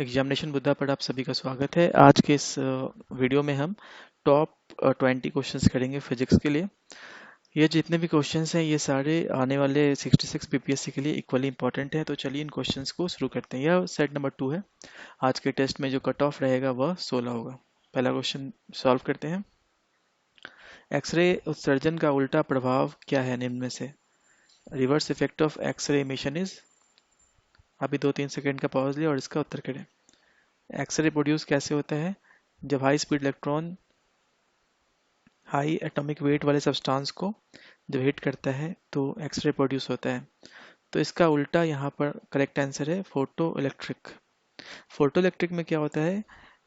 Examination Buddha पर आप सभी का स्वागत है। आज के इस वीडियो में हम टॉप 20 क्वेश्चंस करेंगे फिजिक्स के लिए। ये जितने भी क्वेश्चंस हैं ये सारे आने वाले 66 बीपीएससी के लिए इक्वली इंपॉर्टेंट है। तो चलिए इन क्वेश्चंस को शुरू करते हैं। यह सेट नंबर 2 है। आज के टेस्ट में जो कट ऑफ रहेगा वह 16 होगा। पहला क्वेश्चन सॉल्व करते हैं। एक्सरे उत्सर्जन का उल्टा प्रभाव क्या है निम्न में से? Reverse effect of X-ray emission is. अभी 2-3 सेकेंड का पॉज लिया और इसका उत्तर करें। एक्सरे प्रोड्यूस कैसे होता है? जब high speed electron high atomic weight वाले सब्सटेंस को जब हिट करता है तो एक्सरे प्रोड्यूस होता है। तो इसका उल्टा यहाँ पर करेक्ट आंसर है फोटो इलेक्ट्रिक। फोटो इलेक्ट्रिक में क्या होता है?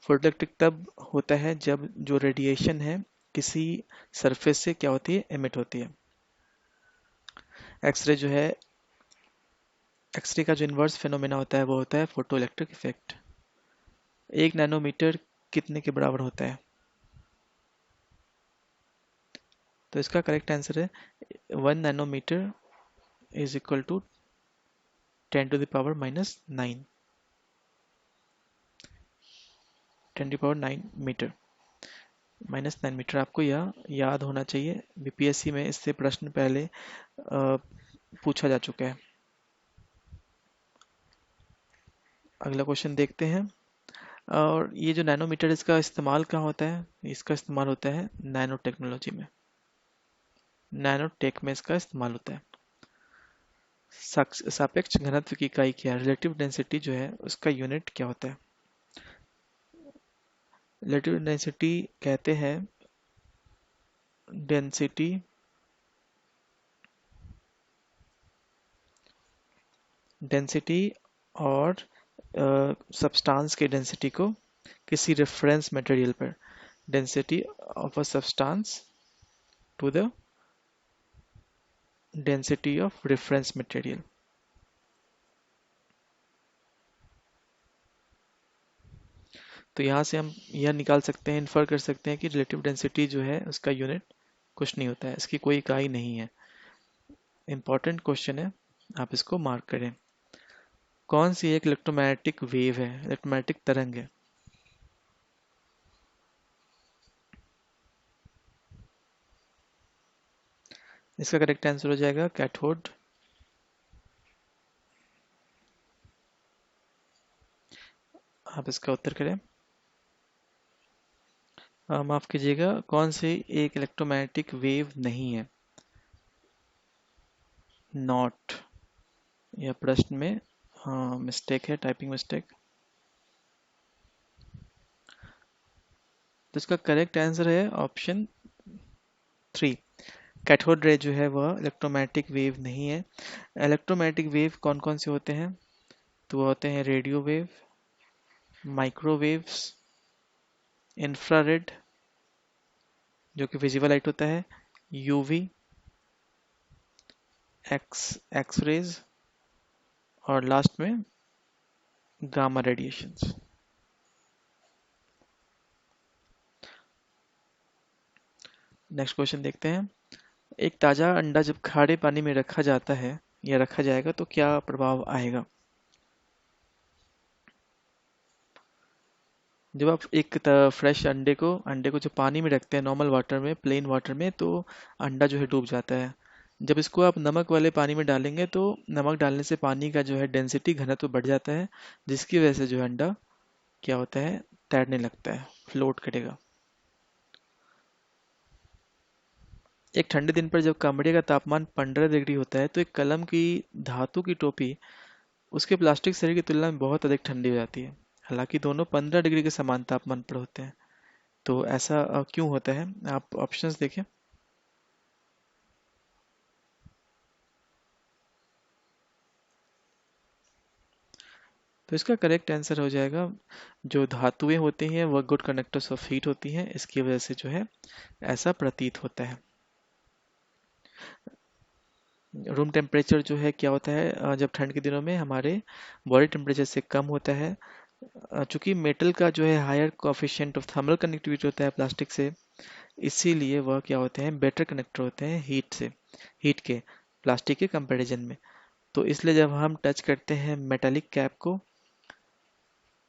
फोटो इलेक्ट्रिक तब होता है जब जो रेडिएशन है किसी सरफेस से क्या होती है, एमिट होती है। एक्सरे जो है, एक्सरे का जो इन्वर्स फिनोमेना होता है वो होता है फोटो इलेक्ट्रिक इफेक्ट। 1 नैनोमीटर कितने के बराबर होता है? तो इसका करेक्ट आंसर है 1 nanometre is equal to 10⁻⁹ 10⁹ metre, -9 metre. आपको यह याद होना चाहिए। बीपीएससी में इससे प्रश्न पहले पूछा जा चुका है। अगला क्वेश्चन देखते हैं। और ये जो नैनोमीटर, इसका इस्तेमाल कहाँ होता है? इसका इस्तेमाल होता है नैनो टेक्नोलॉजी में, नैनो टेक में इसका इस्तेमाल होता है। सापेक्ष घनत्व की इकाई क्या है? रिलेटिव डेंसिटी जो है उसका यूनिट क्या होता है? रिलेटिव डेंसिटी कहते हैं डेंसिटी और सब्सटेंस के डेंसिटी को किसी रेफरेंस मटेरियल पर, density of a substance to the density of reference material. तो यहाँ से हम यह निकाल सकते हैं, इन्फर कर सकते हैं कि रिलेटिव डेंसिटी जो है उसका यूनिट कुछ नहीं होता है, इसकी कोई इकाई नहीं है। इंपॉर्टेंट क्वेश्चन है, आप इसको मार्क करें। कौन सी एक इलेक्ट्रोमैग्नेटिक वेव है, इलेक्ट्रोमैग्नेटिक तरंग है? इसका करेक्ट आंसर हो जाएगा कैथोड। आप इसका उत्तर करें। माफ कीजिएगा, कौन सी एक इलेक्ट्रोमैग्नेटिक वेव नहीं है? नॉट। यह प्रश्न में मिस्टेक है, टाइपिंग मिस्टेक। तो इसका करेक्ट आंसर है ऑप्शन 3। कैथोड रे जो है वह इलेक्ट्रोमैग्नेटिक वेव नहीं है। इलेक्ट्रोमैग्नेटिक वेव कौन कौन से होते हैं? तो वो होते हैं रेडियो वेव, माइक्रोवेव्स, इंफ्रारेड जो कि विजिबल लाइट होता है, यूवी, एक्स रेज और लास्ट में गामा रेडिएशंस। नेक्स्ट क्वेश्चन देखते हैं। एक ताजा अंडा जब खारे पानी में रखा जाता है या रखा जाएगा तो क्या प्रभाव आएगा? जब आप एक फ्रेश अंडे को जो पानी में रखते हैं, नॉर्मल वाटर में, प्लेन वाटर में, तो अंडा जो है डूब जाता है। जब इसको आप नमक वाले पानी में डालेंगे तो नमक डालने से पानी का जो है डेंसिटी, घनत्व बढ़ जाता है, जिसकी वजह से जो है अंडा क्या होता है, तैरने लगता है, फ्लोट करेगा। एक ठंडे दिन पर जब कमरे का तापमान 15 डिग्री होता है तो एक कलम की धातु की टोपी उसके प्लास्टिक शरीर की तुलना में बहुत अधिक ठंडी हो जाती है, हालांकि दोनों 15 डिग्री के समान तापमान पर होते हैं। तो ऐसा क्यों होता है? आप ऑप्शंस देखें। तो इसका करेक्ट आंसर हो जाएगा, जो धातुएं होती हैं वह गुड कंडक्टर्स ऑफ हीट होती हैं, इसकी वजह से जो है ऐसा प्रतीत होता है। रूम टेम्परेचर जो है क्या होता है, जब ठंड के दिनों में हमारे बॉडी टेम्परेचर से कम होता है, चूंकि मेटल का जो है higher coefficient of thermal connectivity होता है प्लास्टिक से, इसीलिए वह क्या होते हैं, बेटर कनेक्टर होते हैं हीट के प्लास्टिक के कंपैरिजन में। तो इसलिए जब हम टच करते हैं मेटालिक कैप को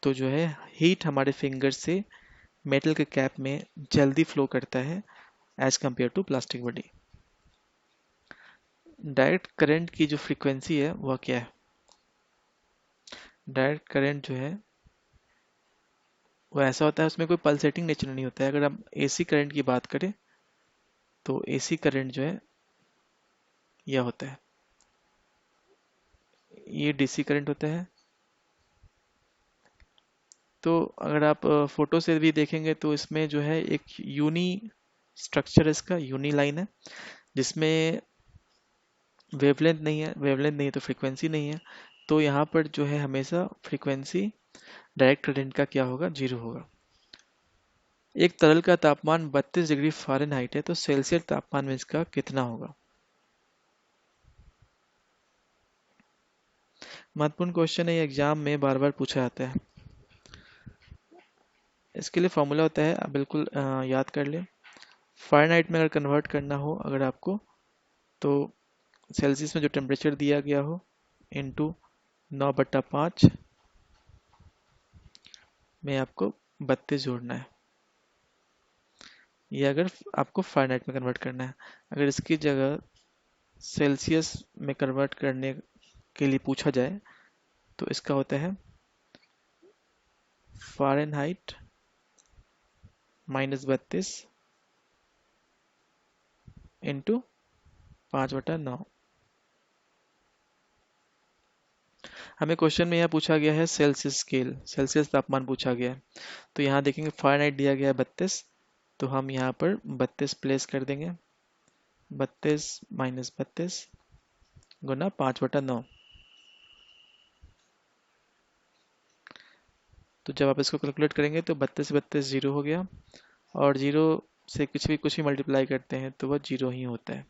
तो जो है हीट हमारे फिंगर से मेटल के कैप में जल्दी फ्लो करता है as compare to plastic body. Direct current की जो फ्रीक्वेंसी है वह क्या है? डायरेक्ट करंट जो है वो ऐसा होता है, उसमें कोई पल्सेटिंग नेचर नहीं होता है। अगर हम एसी करंट की बात करें तो एसी करंट जो है यह होता है, ये डीसी करंट होता है। तो अगर आप फोटो से भी देखेंगे तो इसमें जो है एक यूनी स्ट्रक्चर, इसका यूनी लाइन है जिसमें वेवलेंथ नहीं है, वेवलेंथ नहीं है तो फ्रीक्वेंसी नहीं है। तो यहाँ पर जो है हमेशा फ्रीक्वेंसी डायरेक्ट करंट का क्या होगा? 0 होगा। एक तरल का तापमान 32 डिग्री फ़ारेनहाइट है, तो सेल्सियस तापमान में इसका कितना होगा? महत्वपूर्ण क्वेश्चन है, ये एग्जाम में बार बार पूछा जाता है। इसके लिए फॉर्मूला होता है, आप बिल्कुल याद कर लें। फ़ारेनहाइट में अगर कन्वर्ट करना हो अगर आपको, तो सेल्सियस में जो टेम्परेचर दिया गया हो इंटू 9/5 में आपको 32 जोड़ना है। ये अगर आपको फ़ारेनहाइट में कन्वर्ट करना है। अगर इसकी जगह सेल्सियस में कन्वर्ट करने के लिए पूछा जाए तो इसका होता है फ़ारेनहाइट -32 इंटू 5/9। हमें क्वेश्चन में यह पूछा गया है सेल्सियस स्केल, सेल्सियस तापमान पूछा गया है। तो यहाँ देखेंगे फ़ारेनहाइट दिया गया है 32, तो हम यहाँ पर 32 प्लेस कर देंगे। 32 - 32 गुना 5/9। तो जब आप इसको कैलकुलेट करेंगे तो 32 से 32 जीरो हो गया, और जीरो से कुछ भी मल्टीप्लाई करते हैं तो वह जीरो ही होता है।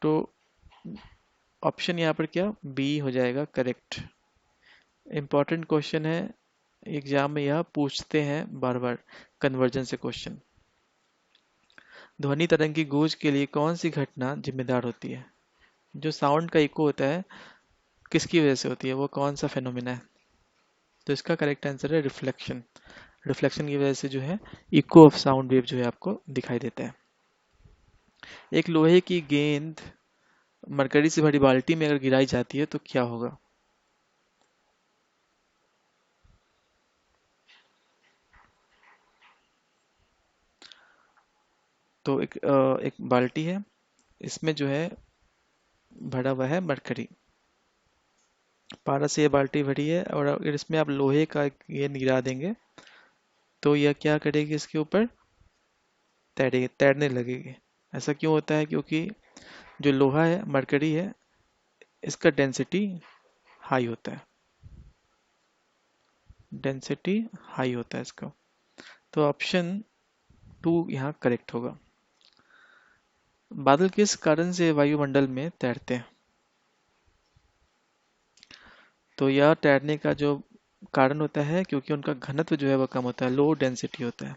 तो ऑप्शन यहाँ पर क्या, बी हो जाएगा करेक्ट। इम्पॉर्टेंट क्वेश्चन है, एग्जाम में यह पूछते हैं बार बार, कन्वर्जन से क्वेश्चन। ध्वनि तरंग की गूंज के लिए कौन सी घटना जिम्मेदार होती है? जो साउंड का इको होता है किसकी वजह से होती है, वो कौन सा फेनोमेना है? तो इसका करेक्ट आंसर है रिफ्लेक्शन। रिफ्लेक्शन की वजह से जो है इको ऑफ साउंड वेव जो है आपको दिखाई देता है। एक लोहे की गेंद मरकरी से भरी बाल्टी में अगर गिराई जाती है तो क्या होगा? तो एक बाल्टी है, इसमें जो है भरा हुआ है मरकरी, पारस से ये बाल्टी भरी है, और अगर इसमें आप लोहे का गेंद गिरा देंगे तो यह क्या करेगी? इसके ऊपर तैरेगी, तैरने लगेगी। ऐसा क्यों होता है? क्योंकि जो लोहा है, मरकरी है, इसका डेंसिटी हाई होता है, डेंसिटी हाई होता है इसका। तो ऑप्शन 2 यहाँ करेक्ट होगा। बादल किस कारण से वायुमंडल में तैरते हैं? तो यह तैरने का जो कारण होता है क्योंकि उनका घनत्व जो है वह कम होता है, लो डेंसिटी होता है।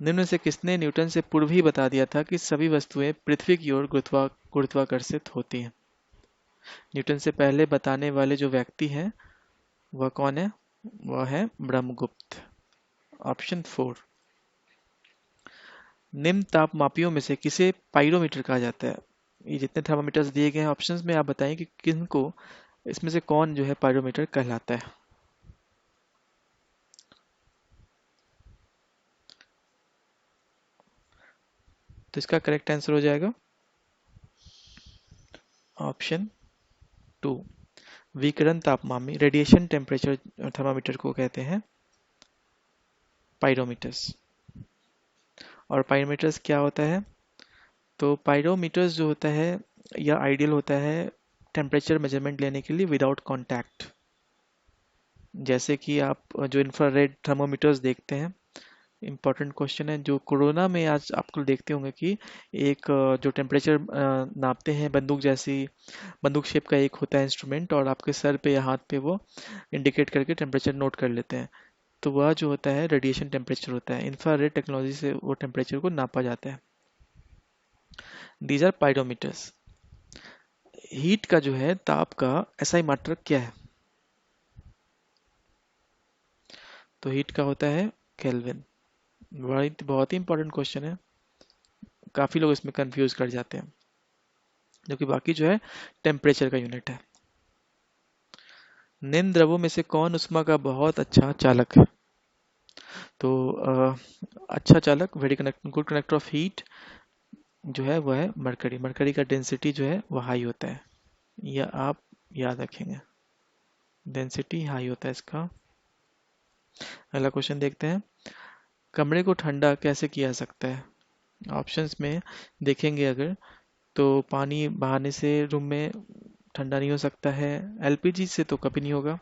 निम्न से किसने न्यूटन से पूर्व ही बता दिया था कि सभी वस्तुएं पृथ्वी की ओर गुरुत्वाकर्षित होती हैं? न्यूटन से पहले बताने वाले जो व्यक्ति हैं वह कौन है? वह है ब्रह्मगुप्त। ऑप्शन 4। निम्न तापमापियों में से किसे पाइरोमीटर कहा जाता है? ये जितने थर्मामीटर्स दिए गए हैं ऑप्शंस में, आप बताएं कि किनको, इसमें से कौन जो है पाइरोमीटर कहलाता है? तो इसका करेक्ट आंसर हो जाएगा ऑप्शन 2। विकिरण तापमापी, रेडिएशन टेम्परेचर थर्मामीटर को कहते हैं पाइरोमीटर्स। और पाइरोमीटर्स क्या होता है? तो पाइरोमीटर्स जो होता है यह आइडियल होता है टेम्परेचर मेजरमेंट लेने के लिए विदाउट कांटेक्ट। जैसे कि आप जो इंफ्रारेड थर्मोमीटर्स देखते हैं, इम्पॉर्टेंट क्वेश्चन है, जो कोरोना में आज आपको देखते होंगे कि एक जो टेम्परेचर नापते हैं, बंदूक शेप का एक होता है इंस्ट्रूमेंट, और आपके सर पे या हाथ पे वो इंडिकेट करके टेम्परेचर नोट कर लेते हैं। तो वह जो होता है रेडिएशन टेम्परेचर होता है, इंफ्रारेड टेक्नोलॉजी से वो टेम्परेचर को नापा जाता है। These are पाइरोमीटर्स। हीट का जो है, ताप का एसआई मात्रक क्या है? तो हीट का होता है केल्विन। बहुत ही इंपॉर्टेंट क्वेश्चन है, काफ़ी लोग इसमें कंफ्यूज कर जाते हैं, जो कि बाकी जो है टेम्परेचर का यूनिट है। निम्न द्रवों में से कौन ऊष्मा का बहुत अच्छा चालक है? तो अच्छा चालक, very good conductor of heat जो है वो है मरकरी। मरकरी का डेंसिटी जो है वो हाई होता है, यह आप याद रखेंगे, डेंसिटी हाई होता है इसका। अगला क्वेश्चन देखते हैं, कमरे को ठंडा कैसे किया जा सकता है? ऑप्शंस में देखेंगे अगर, तो पानी बहाने से रूम में ठंडा नहीं हो सकता है, एलपीजी से तो कभी नहीं होगा,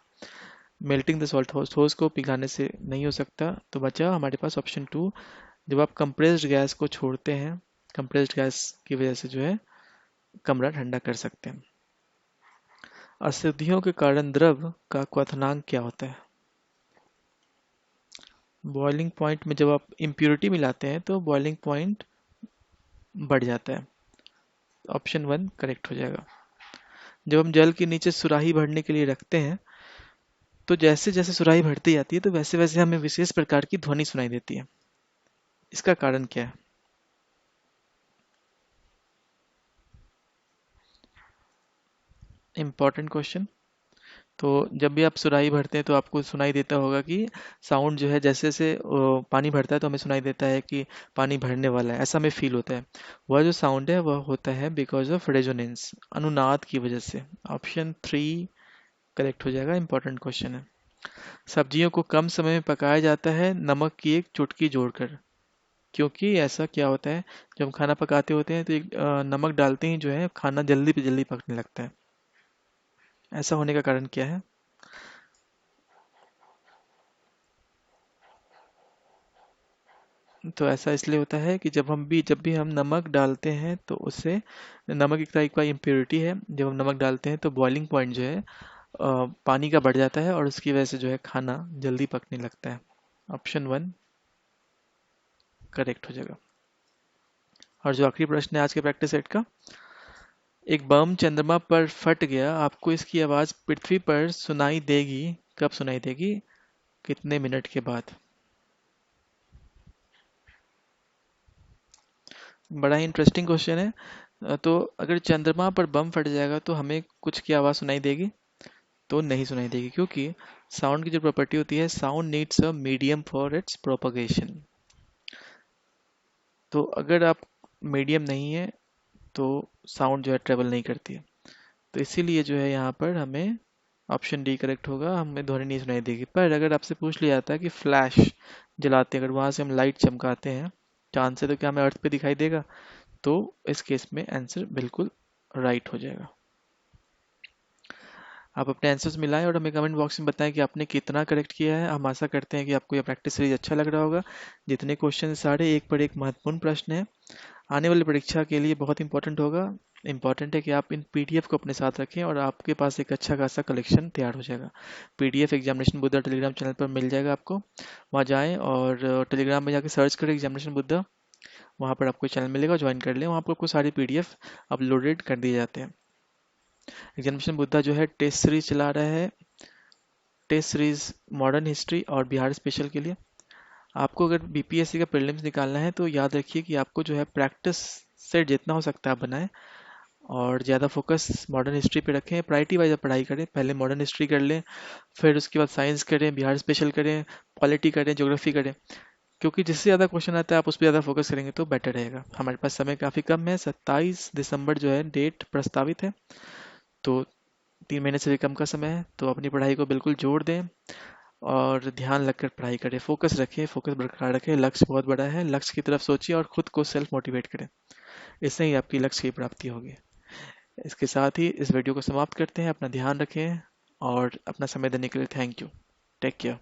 मेल्टिंग द सॉल्ट होस को पिघलाने से नहीं हो सकता। तो बचा हमारे पास ऑप्शन 2, जब आप कंप्रेस्ड गैस को छोड़ते हैं, कंप्रेस्ड गैस की वजह से जो है कमरा ठंडा कर सकते हैं। अशुद्धियों के कारण द्रव का क्वथनांक क्या होता है? बॉइलिंग पॉइंट में जब आप इम्प्योरिटी मिलाते हैं तो बॉइलिंग पॉइंट बढ़ जाता है। ऑप्शन 1 करेक्ट हो जाएगा। जब हम जल के नीचे सुराही भरने के लिए रखते हैं, तो जैसे जैसे सुराही भरती जाती है तो वैसे वैसे हमें विशेष प्रकार की ध्वनि सुनाई देती है। इसका कारण क्या है? Important question. तो जब भी आप सुराही भरते हैं तो आपको सुनाई देता होगा कि साउंड जो है, जैसे जैसे पानी भरता है तो हमें सुनाई देता है कि पानी भरने वाला है, ऐसा हमें फील होता है। वह जो साउंड है वह होता है बिकॉज ऑफ रेजोनेंस, अनुनाद की वजह से। ऑप्शन 3 करेक्ट हो जाएगा, इंपॉर्टेंट क्वेश्चन है। सब्जियों को कम समय में पकाया जाता है नमक की एक चुटकी जोड़कर, क्योंकि ऐसा क्या होता है, जब हम खाना पकाते होते हैं तो एक नमक डालते ही जो है खाना जल्दी पे जल्दी पकने लगता है। ऐसा होने का कारण क्या है? तो ऐसा इसलिए होता है कि जब भी हम नमक डालते हैं तो उससे, नमक एक टाइप का इम्प्योरिटी है, जब हम नमक डालते हैं तो बॉइलिंग पॉइंट जो है पानी का बढ़ जाता है और उसकी वजह से जो है खाना जल्दी पकने लगता है। ऑप्शन 1 करेक्ट हो जाएगा। और जो आखिरी प्रश्न है आज के प्रैक्टिस सेट का, एक बम चंद्रमा पर फट गया, आपको इसकी आवाज पृथ्वी पर सुनाई देगी, कब सुनाई देगी, कितने मिनट के बाद? बड़ा ही इंटरेस्टिंग क्वेश्चन है। तो अगर चंद्रमा पर बम फट जाएगा तो हमें कुछ की आवाज़ सुनाई देगी? तो नहीं सुनाई देगी, क्योंकि साउंड की जो प्रॉपर्टी होती है, sound needs a medium for its propagation. तो अगर आप मीडियम नहीं है तो साउंड जो है ट्रेवल नहीं करती है। तो इसीलिए जो है यहाँ पर हमें ऑप्शन डी करेक्ट होगा, हमें ध्वनि नहीं सुनाई देगी। पर अगर आपसे पूछ लिया जाता है कि फ्लैश जलाते हैं, अगर वहां से हम लाइट चमकाते हैं चांद से, तो क्या हमें अर्थ पे दिखाई देगा? तो इस केस में आंसर बिल्कुल राइट हो जाएगा। आप अपने आंसर्स मिलाएं और हमें कमेंट बॉक्स में बताएं कि आपने कितना करेक्ट किया है। हम आशा करते हैं कि आपको यह प्रैक्टिस सीरीज अच्छा लग रहा होगा। जितने क्वेश्चन सारे एक पर एक महत्वपूर्ण प्रश्न है, आने वाली परीक्षा के लिए बहुत इंपॉर्टेंट होगा। इंपॉर्टेंट है कि आप इन पीडीएफ को अपने साथ रखें और आपके पास एक अच्छा खासा कलेक्शन तैयार हो जाएगा। PDF examination Buddha Telegram channel पर मिल जाएगा आपको, वहाँ जाएं और टेलीग्राम में जाकर सर्च करें एग्जामिनेशन बुद्धा, वहाँ पर आपको चैनल मिलेगा, ज्वाइन कर लें। वहाँ पर आपको सारी पीडीएफ अपलोडेड कर दिए जाते हैं। एग्जामिनेशन बुद्धा जो है टेस्ट सीरीज चला रहा है, टेस्ट सीरीज मॉडर्न हिस्ट्री और बिहार स्पेशल के लिए। आपको अगर बीपीएससी का प्रीलिम्स निकालना है तो याद रखिए कि आपको जो है प्रैक्टिस सेट जितना हो सकता है आप बनाएं और ज़्यादा फोकस मॉडर्न हिस्ट्री पे रखें। प्रायोरिटी वाइज पढ़ाई करें, पहले मॉडर्न हिस्ट्री कर लें, फिर उसके बाद साइंस करें, बिहार स्पेशल करें, पॉलिटी करें, ज्योग्राफी करें, क्योंकि जिससे ज़्यादा क्वेश्चन आता है आप उस पर ज़्यादा फोकस करेंगे तो बेटर रहेगा। हमारे पास समय काफ़ी कम है, 27 दिसंबर जो है डेट प्रस्तावित है, तो 3 महीने से भी कम का समय है। तो अपनी पढ़ाई को बिल्कुल जोड़ दें और ध्यान लगकर पढ़ाई करें, फोकस रखें, फोकस बरकरार रखें। लक्ष्य बहुत बड़ा है, लक्ष्य की तरफ सोचिए और खुद को सेल्फ मोटिवेट करें, इससे ही आपकी लक्ष्य की प्राप्ति होगी। इसके साथ ही इस वीडियो को समाप्त करते हैं। अपना ध्यान रखें और अपना समय देने के लिए थैंक यू। Take care.